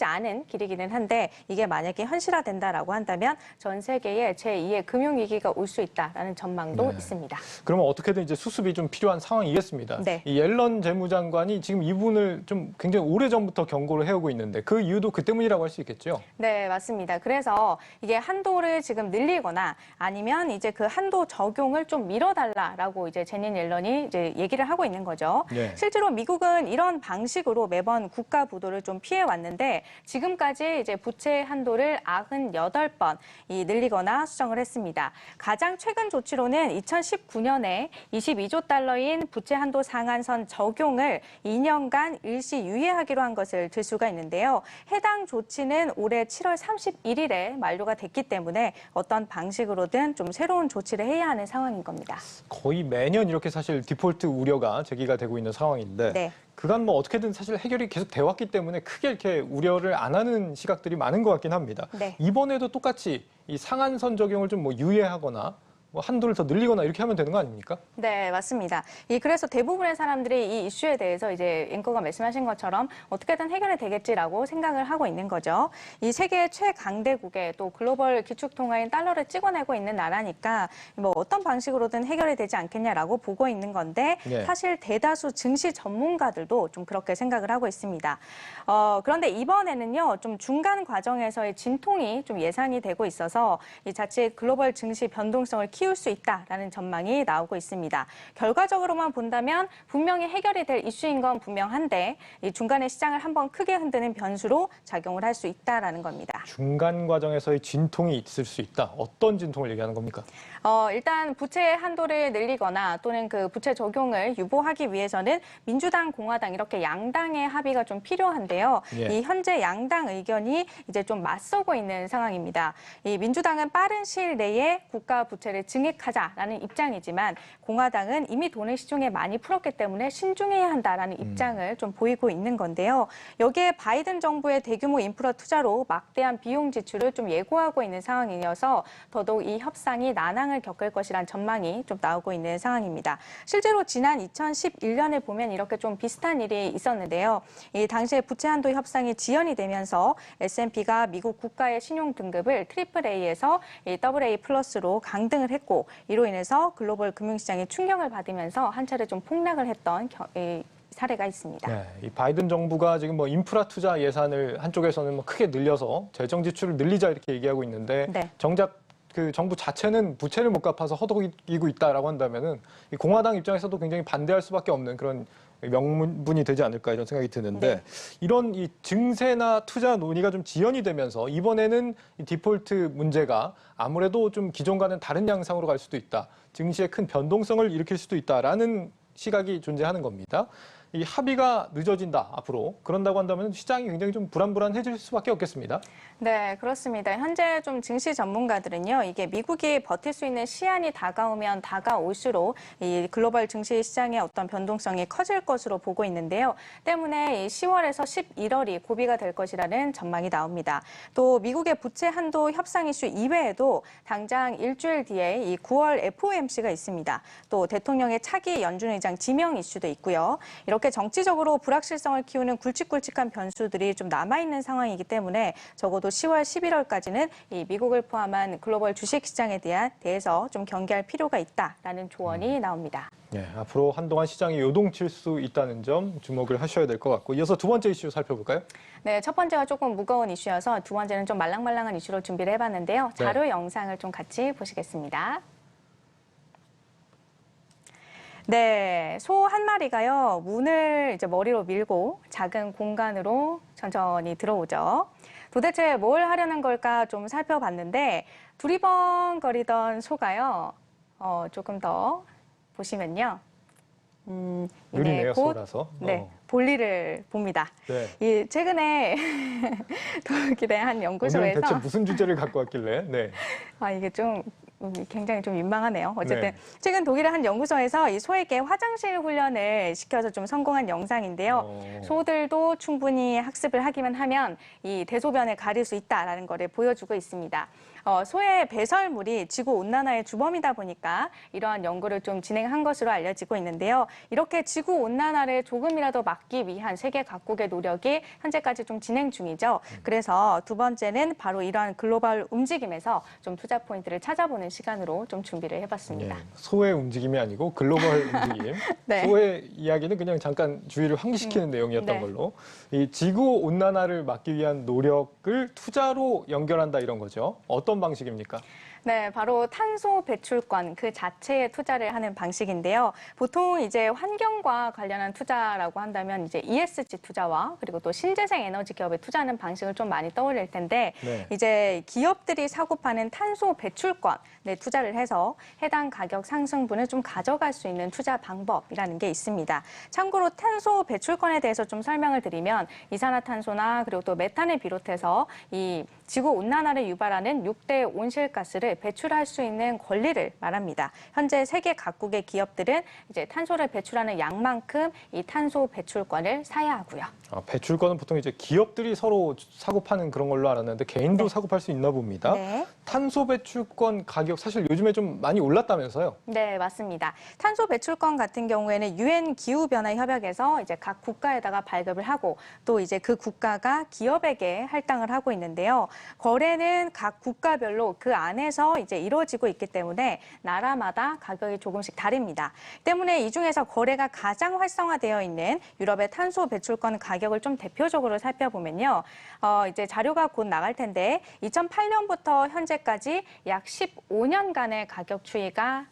않은 길이기는 한데 이게 만약에 현실화된다라고 한다면 전 세계에 제2의 금융위기가 올 수 있다라는 전망도 있습니다.
그러면 어떻게든 이제 수습이 좀 필요한 상황이겠습니다.
네.
이 옐런 재무장관이 지금 이 부분을 좀 굉장히 오래전부터 경고를 해오고 있는데 그 이유도 그 때문이라고 할 수 있겠죠?
네, 맞습니다. 그래서 이게 한도를 지금 늘리거나 아니면 이제 그 한도 적용을 좀 미뤄달라라고 이제 제닛 옐런이 이제 얘기를 하고 있는 거죠.
네.
실제로 미국은 이런 방식으로 매번 국가 부도를 좀 피해 왔는데 지금까지 이제 부채 한도를 98번 늘리거나 수정을 했습니다. 가장 최근 조치로는 2019년에 22조 달러인 부채 한도 상한선 적용을 2년간 일시 유예하기로 한 것을 들 수가 있는데요. 해당 조치는 올해 7월 31일에 만료가 됐기 때문에 어떤 방식으로든 좀 새로운 조치를 해야 하는 상황인 겁니다.
거의 매년 이렇게 사실 디폴트 우려가 제기가 되고 있는 상황인데
네.
그간 뭐 어떻게든 사실 해결이 계속 돼 왔기 때문에 크게 이렇게 우려를 안 하는 시각들이 많은 것 같긴 합니다.
네.
이번에도 똑같이 이 상한선 적용을 좀 뭐 유예하거나 뭐 한도를 더 늘리거나 이렇게 하면 되는 거 아닙니까?
네, 맞습니다. 그래서 대부분의 사람들이 이 이슈에 대해서 이제 앵커가 말씀하신 것처럼 어떻게든 해결이 되겠지라고 생각을 하고 있는 거죠. 이 세계 최강대국에 또 글로벌 기축통화인 달러를 찍어내고 있는 나라니까 뭐 어떤 방식으로든 해결이 되지 않겠냐라고 보고 있는 건데
네.
사실 대다수 증시 전문가들도 좀 그렇게 생각을 하고 있습니다. 그런데 이번에는요, 좀 중간 과정에서의 진통이 좀 예상이 되고 있어서 이 자칫 글로벌 증시 변동성을 키울 수 있다라는 전망이 나오고 있습니다. 결과적으로만 본다면 분명히 해결이 될 이슈인 건 분명한데 이 중간에 시장을 한번 크게 흔드는 변수로 작용을 할 수 있다라는 겁니다.
중간 과정에서의 진통이 있을 수 있다. 어떤 진통을 얘기하는 겁니까?
일단 부채 한도를 늘리거나 또는 그 부채 적용을 유보하기 위해서는 민주당, 공화당 이렇게 양당의 합의가 좀 필요한데요.
예.
이 현재 양당 의견이 이제 좀 맞서고 있는 상황입니다. 이 민주당은 빠른 시일 내에 국가 부채를 증액하자라는 입장이지만 공화당은 이미 돈을 시중에 많이 풀었기 때문에 신중해야 한다라는 입장을 좀 보이고 있는 건데요. 여기에 바이든 정부의 대규모 인프라 투자로 막대한 비용 지출을 좀 예고하고 있는 상황이어서 더더욱 이 협상이 난항을 겪을 것이란 전망이 좀 나오고 있는 상황입니다. 실제로 지난 2011년을 보면 이렇게 좀 비슷한 일이 있었는데요. 이 당시에 부채 한도 협상이 지연이 되면서 S&P가 미국 국가의 신용 등급을 AAA에서 AA 플러스로 강등을 했고 이로 인해서 글로벌 금융시장이 충격을 받으면서 한 차례 좀 폭락을 했던 사례가 있습니다.
네, 이 바이든 정부가 지금 뭐 인프라 투자 예산을 한쪽에서는 뭐 크게 늘려서 재정 지출을 늘리자 이렇게 얘기하고 있는데
네.
정작 그 정부 자체는 부채를 못 갚아서 허덕이고 있다라고 한다면은 이 공화당 입장에서도 굉장히 반대할 수밖에 없는 그런 명분이 되지 않을까 이런 생각이 드는데 이런 이 증세나 투자 논의가 좀 지연이 되면서 이번에는 이 디폴트 문제가 아무래도 좀 기존과는 다른 양상으로 갈 수도 있다. 증시에 큰 변동성을 일으킬 수도 있다라는 시각이 존재하는 겁니다. 이 합의가 늦어진다 앞으로 그런다고 한다면 시장이 굉장히 좀 불안해질 수밖에 없겠습니다.
네, 그렇습니다. 현재 좀 증시 전문가들은요, 이게 미국이 버틸 수 있는 시한이 다가오면 다가올수록 이 글로벌 증시 시장의 어떤 변동성이 커질 것으로 보고 있는데요. 때문에 이 10월에서 11월이 고비가 될 것이라는 전망이 나옵니다. 또 미국의 부채 한도 협상 이슈 이외에도 당장 일주일 뒤에 이 9월 FOMC가 있습니다. 또 대통령의 차기 연준 의장 지명 이슈도 있고요. 이렇게 정치적으로 불확실성을 키우는 굵직굵직한 변수들이 좀 남아있는 상황이기 때문에 적어도 10월, 11월까지는 이 미국을 포함한 글로벌 주식시장에 대해서 좀 경계할 필요가 있다라는 조언이 나옵니다.
네, 앞으로 한동안 시장이 요동칠 수 있다는 점 주목을 하셔야 될 것 같고 이어서 두 번째 이슈 살펴볼까요?
네, 첫 번째가 조금 무거운 이슈여서 두 번째는 좀 말랑말랑한 이슈로 준비를 해봤는데요. 자료 영상을 좀 같이 보시겠습니다. 네, 소 한 마리가요, 문을 이제 머리로 밀고 작은 공간으로 천천히 들어오죠. 도대체 뭘 하려는 걸까 좀 살펴봤는데 두리번거리던 소가요, 조금 더 보시면요.
느리네요, 소라서.
네, 볼일을 봅니다.
네.
이 최근에 독일의 한 연구소에서
오늘은 대체 무슨 주제를 갖고 왔길래? 네.
이게 좀 굉장히 좀 민망하네요. 어쨌든
네.
최근 독일의 한 연구소에서 이 소에게 화장실 훈련을 시켜서 좀 성공한 영상인데요. 소들도 충분히 학습을 하기만 하면 이 대소변을 가릴 수 있다라는 것을 보여주고 있습니다. 소의 배설물이 지구 온난화의 주범이다 보니까 이러한 연구를 좀 진행한 것으로 알려지고 있는데요. 이렇게 지구 온난화를 조금이라도 막기 위한 세계 각국의 노력이 현재까지 좀 진행 중이죠. 그래서 두 번째는 바로 이러한 글로벌 움직임에서 좀 투자 포인트를 찾아보는 시간으로 좀 준비를 해봤습니다.
네, 소의 움직임이 아니고 글로벌 움직임.
네.
소의 이야기는 그냥 잠깐 주의를 환기시키는 내용이었던
네.
걸로. 이 지구 온난화를 막기 위한 노력을 투자로 연결한다 이런 거죠. 어떤 방식입니까?
네, 바로 탄소 배출권 그 자체에 투자를 하는 방식인데요. 보통 이제 환경과 관련한 투자라고 한다면 이제 ESG 투자와 그리고 또 신재생 에너지 기업에 투자하는 방식을 좀 많이 떠올릴 텐데
네.
이제 기업들이 사고 파는 탄소 배출권에 투자를 해서 해당 가격 상승분을 좀 가져갈 수 있는 투자 방법이라는 게 있습니다. 참고로 탄소 배출권에 대해서 좀 설명을 드리면 이산화탄소나 그리고 또 메탄을 비롯해서 이 지구 온난화를 유발하는 6대 온실가스를 배출할 수 있는 권리를 말합니다. 현재 세계 각국의 기업들은 이제 탄소를 배출하는 양만큼 이 탄소 배출권을 사야 하고요.
배출권은 보통 이제 기업들이 서로 사고 파는 그런 걸로 알았는데 개인도
네.
사고 팔 수 있나 봅니다.
네.
탄소 배출권 가격 사실 요즘에 좀 많이 올랐다면서요?
네, 맞습니다. 탄소 배출권 같은 경우에는 유엔 기후 변화 협약에서 이제 각 국가에다가 발급을 하고 또 이제 그 국가가 기업에게 할당을 하고 있는데요. 거래는 각 국가별로 그 안에서 이제 이루어지고 있기 때문에 나라마다 가격이 조금씩 다릅니다. 때문에 이 중에서 거래가 가장 활성화되어 있는 유럽의 탄소 배출권 가격을 좀 대표적으로 살펴보면요. 이제 자료가 곧 나갈 텐데 2008년부터 현재까지 약 15년간의 가격 추이가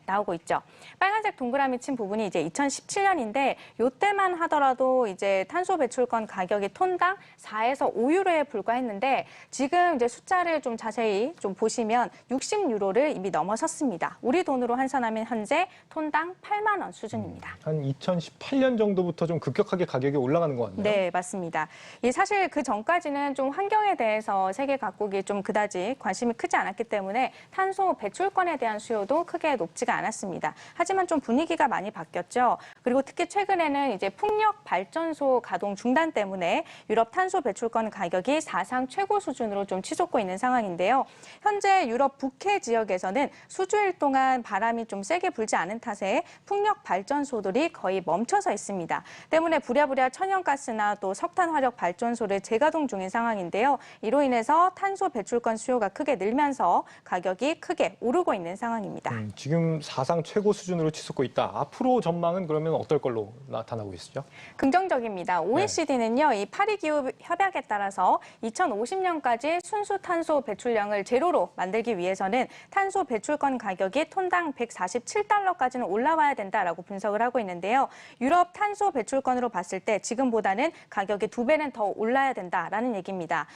나오고 있죠. 빨간색 동그라미 친 부분이 이제 2017년인데 이때만 하더라도 이제 탄소 배출권 가격이 톤당 4에서 5유로에 불과했는데 지금 이제 숫자를 좀 자세히 좀 보시면 60유로를 이미 넘어섰습니다. 우리 돈으로 환산하면 현재 톤당 8만 원 수준입니다.
한 2018년 정도부터 좀 급격하게 가격이 올라가는 것 같네요.
네, 맞습니다. 사실 그 전까지는 좀 환경에 대해서 세계 각국이 좀 그다지 관심이 크지 않았기 때문에 탄소 배출권에 대한 수요도 크게 높지가 않았습니다. 하지만 좀 분위기가 많이 바뀌었죠. 그리고 특히 최근에는 이제 풍력 발전소 가동 중단 때문에 유럽 탄소 배출권 가격이 사상 최고 수준으로 좀 치솟고 있는 상황인데요. 현재 유럽 북해 지역에서는 수주일 동안 바람이 좀 세게 불지 않은 탓에 풍력 발전소들이 거의 멈춰서 있습니다. 때문에 부랴부랴 천연가스나 또 석탄 화력 발전소를 재가동 중인 상황인데요. 이로 인해서 탄소 배출권 수요가 크게 늘면서 가격이 크게 오르고 있는 상황입니다.
지금 사상 최고 수준으로 치솟고 있다. 앞으로 전망은 그러면 어떨 걸로 나타나고 있으죠?
긍정적입니다. OECD는요, 이 파리 기후 협약에 따라서 2050년까지 순수 탄소 배출량을 제로로 만들기 위해서는 탄소 배출권 가격이 톤당 147달러까지는 올라와야 된다라고 분석을 하고 있는데요. 유럽 탄소 배출권으로 봤을 때 지금보다는 가격이 2배는 더 올라야 된다라는 얘기입니다.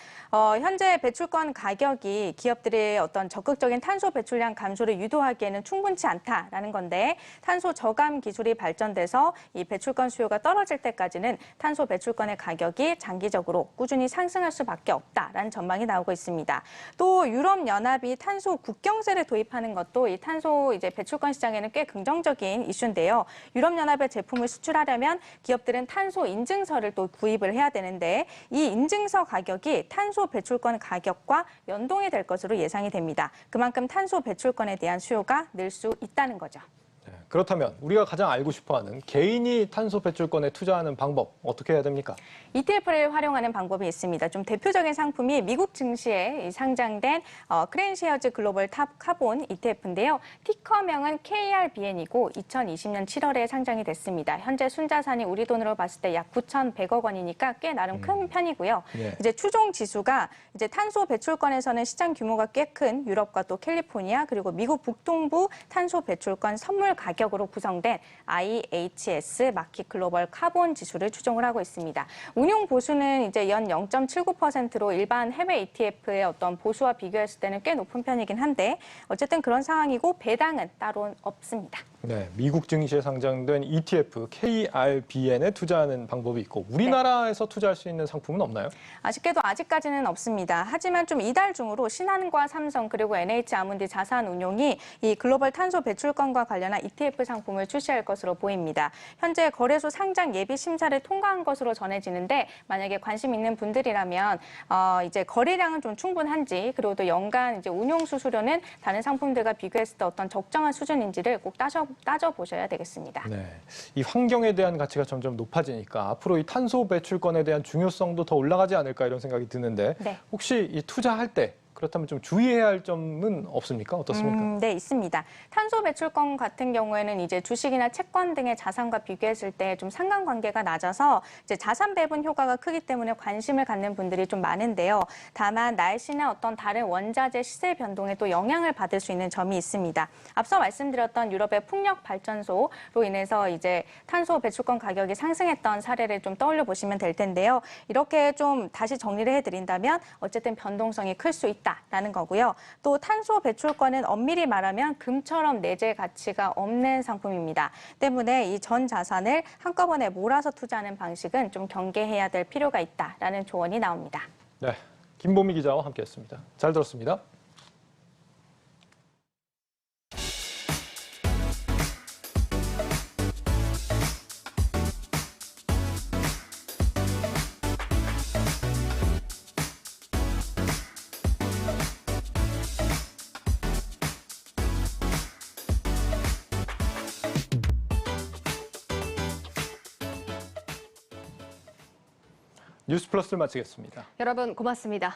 현재 배출권 가격이 기업들의 어떤 적극적인 탄소 배출량 감소를 유도하기에는 충분히 충분치 않다라는 건데 탄소 저감 기술이 발전돼서 이 배출권 수요가 떨어질 때까지는 탄소 배출권의 가격이 장기적으로 꾸준히 상승할 수밖에 없다라는 전망이 나오고 있습니다. 또 유럽연합이 탄소 국경세를 도입하는 것도 이 탄소 이제 배출권 시장에는 꽤 긍정적인 이슈인데요. 유럽연합의 제품을 수출하려면 기업들은 탄소 인증서를 또 구입을 해야 되는데 이 인증서 가격이 탄소 배출권 가격과 연동이 될 것으로 예상이 됩니다. 그만큼 탄소 배출권에 대한 수요가 늘 수 있다는 거죠.
그렇다면 우리가 가장 알고 싶어하는 개인이 탄소 배출권에 투자하는 방법 어떻게 해야 됩니까?
ETF를 활용하는 방법이 있습니다. 좀 대표적인 상품이 미국 증시에 상장된 크랜시어즈 글로벌 탑 카본 ETF인데요. 티커명은 KRBN이고 2020년 7월에 상장이 됐습니다. 현재 순자산이 우리 돈으로 봤을 때 약 9,100억 원이니까 꽤 나름 큰 편이고요.
네.
이제 추종 지수가 이제 탄소 배출권에서는 시장 규모가 꽤 큰 유럽과 또 캘리포니아 그리고 미국 북동부 탄소 배출권 선물 가격으로 구성된 IHS 마켓 글로벌 카본 지수를 추종을 하고 있습니다. 운용 보수는 이제 연 0.79%로 일반 해외 ETF의 어떤 보수와 비교했을 때는 꽤 높은 편이긴 한데 어쨌든 그런 상황이고 배당은 따로 없습니다.
네, 미국 증시에 상장된 ETF KRBN에 투자하는 방법이 있고 우리나라에서 투자할 수 있는 상품은 없나요?
아쉽게도 아직까지는 없습니다. 하지만 좀 이달 중으로 신한과 삼성 그리고 NH아무ndi 자산운용이 이 글로벌 탄소 배출권과 관련한 ETF 상품을 출시할 것으로 보입니다. 현재 거래소 상장 예비 심사를 통과한 것으로 전해지는데 만약에 관심 있는 분들이라면 이제 거래량은 좀 충분한지 그리고 또 연간 이제 운용 수수료는 다른 상품들과 비교했을 때 어떤 적정한 수준인지를 꼭 따져보셔야 되겠습니다.
네, 이 환경에 대한 가치가 점점 높아지니까 앞으로 이 탄소 배출권에 대한 중요성도 더 올라가지 않을까 이런 생각이 드는데
네.
혹시 이 투자할 때 그렇다면 좀 주의해야 할 점은 없습니까? 어떻습니까?
네, 있습니다. 탄소 배출권 같은 경우에는 이제 주식이나 채권 등의 자산과 비교했을 때 좀 상관관계가 낮아서 이제 자산 배분 효과가 크기 때문에 관심을 갖는 분들이 좀 많은데요. 다만 날씨나 어떤 다른 원자재 시세 변동에 또 영향을 받을 수 있는 점이 있습니다. 앞서 말씀드렸던 유럽의 풍력 발전소로 인해서 이제 탄소 배출권 가격이 상승했던 사례를 좀 떠올려 보시면 될 텐데요. 이렇게 좀 다시 정리를 해드린다면 어쨌든 변동성이 클 수 있다라는 거고요. 또 탄소 배출권은 엄밀히 말하면 금처럼 내재 가치가 없는 상품입니다. 때문에 이 전 자산을 한꺼번에 몰아서 투자하는 방식은 좀 경계해야 될 필요가 있다라는 조언이 나옵니다.
네, 김보미 기자와 함께했습니다. 잘 들었습니다. 뉴스 플러스를 마치겠습니다.
여러분 고맙습니다.